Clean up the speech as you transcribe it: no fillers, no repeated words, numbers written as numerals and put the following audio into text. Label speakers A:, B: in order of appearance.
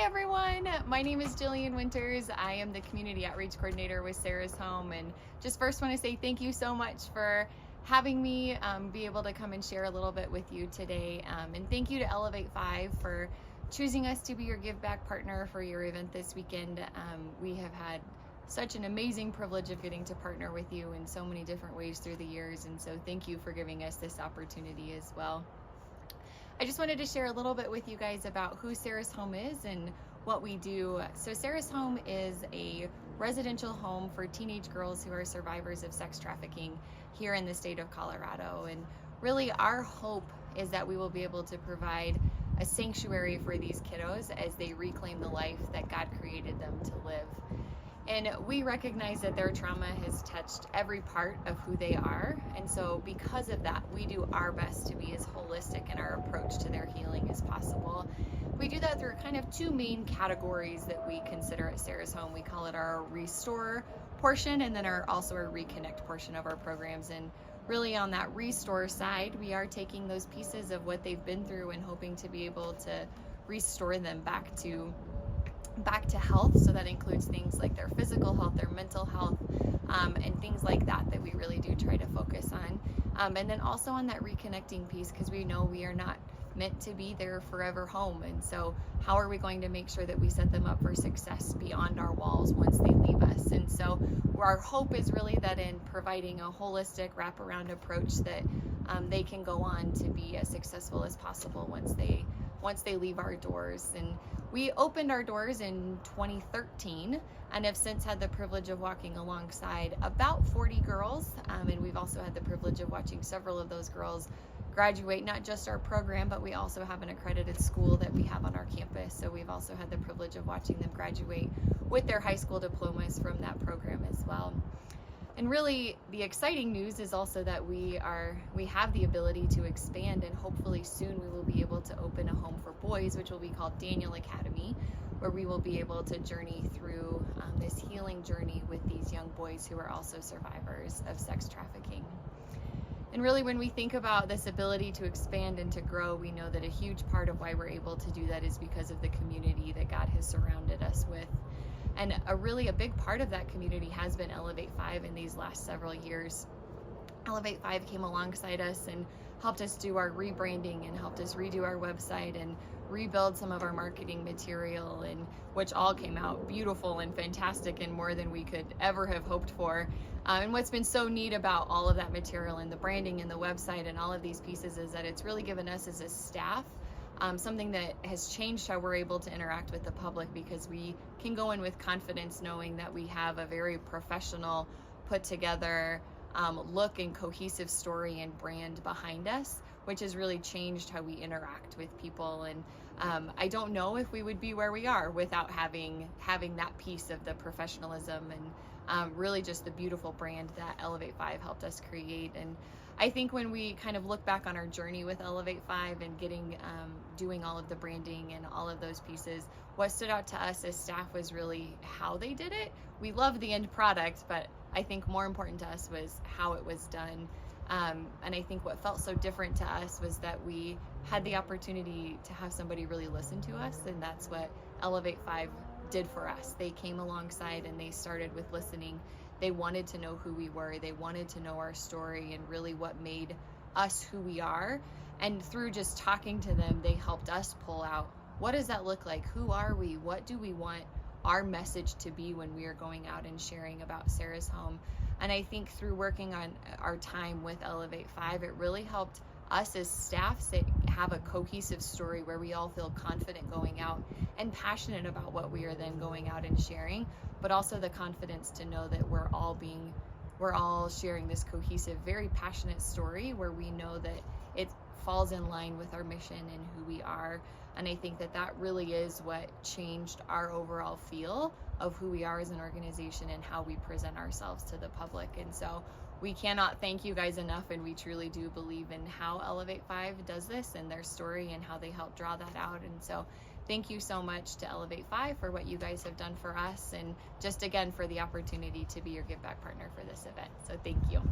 A: everyone, my name is Jillian Winters. I am the Community Outreach Coordinator with Sarah's Home, and just first want to say thank you so much for having me be able to come and share a little bit with you today, and thank you to Elevate5 for choosing us to be your give back partner for your event this weekend. We have had such an amazing privilege of getting to partner with you in so many different ways through the years, and so thank you for giving us this opportunity as well. I just wanted to share a little bit with you guys about who Sarah's Home is and what we do. So Sarah's Home is a residential home for teenage girls who are survivors of sex trafficking here in the state of Colorado. And really our hope is that we will be able to provide a sanctuary for these kiddos as they reclaim the life that God created them to live. And we recognize that their trauma has touched every part of who they are. And so because of that, we do our best to be as holistic in our approach to their healing as possible. We do that through kind of two main categories that we consider at Sarah's Home. We call it our restore portion and then also our reconnect portion of our programs. And really on that restore side, we are taking those pieces of what they've been through and hoping to be able to restore them back to health. So that includes things like their physical health, their mental health, and things like that we really do try to focus on. And then also on that reconnecting piece, because we know we are not meant to be their forever home. And so how are we going to make sure that we set them up for success beyond our walls once they leave us? And so our hope is really that in providing a holistic wraparound approach that they can go on to be as successful as possible once they leave our doors. And we opened our doors in 2013 and have since had the privilege of walking alongside about 40 girls. And we've also had the privilege of watching several of those girls graduate not just our program, but we also have an accredited school that we have on our campus. So we've also had the privilege of watching them graduate with their high school diplomas from that program as well. And really the exciting news is also that we have the ability to expand, and hopefully soon we will be able to open a home for boys, which will be called Daniel Academy, where we will be able to journey through this healing journey with these young boys who are also survivors of sex trafficking. And really when we think about this ability to expand and to grow, we know that a huge part of why we're able to do that is because of the community that God has surrounded us with. And a big part of that community has been Elevate5 in these last several years. Elevate5 came alongside us and helped us do our rebranding and helped us redo our website and rebuild some of our marketing material, and which all came out beautiful and fantastic and more than we could ever have hoped for. And what's been so neat about all of that material and the branding and the website and all of these pieces is that it's really given us as a staff something that has changed how we're able to interact with the public, because we can go in with confidence knowing that we have a very professional, put together look and cohesive story and brand behind us, which has really changed how we interact with people. And I don't know if we would be where we are without having that piece of the professionalism and really just the beautiful brand that Elevate5 helped us create. And I think when we kind of look back on our journey with Elevate5 and doing all of the branding and all of those pieces, what stood out to us as staff was really how they did it. We loved the end product, but I think more important to us was how it was done. And I think what felt so different to us was that we had the opportunity to have somebody really listen to us, and that's what Elevate5 did for us. They came alongside and they started with listening. They wanted to know who we were. They wanted to know our story and really what made us who we are. And through just talking to them, they helped us pull out, what does that look like? Who are we? What do we want our message to be when we are going out and sharing about Sarah's Home? And I think through working on our time with Elevate5, it really helped us as staff have a cohesive story where we all feel confident going out and passionate about what we are then going out and sharing, but also the confidence to know that we're all sharing this cohesive, very passionate story where we know that it falls in line with our mission and who we are. And I think that really is what changed our overall feel of who we are as an organization and how we present ourselves to the public. And so we cannot thank you guys enough, and we truly do believe in how Elevate5 does this and their story and how they help draw that out. And so thank you so much to Elevate5 for what you guys have done for us, and just again for the opportunity to be your give back partner for this event. So thank you.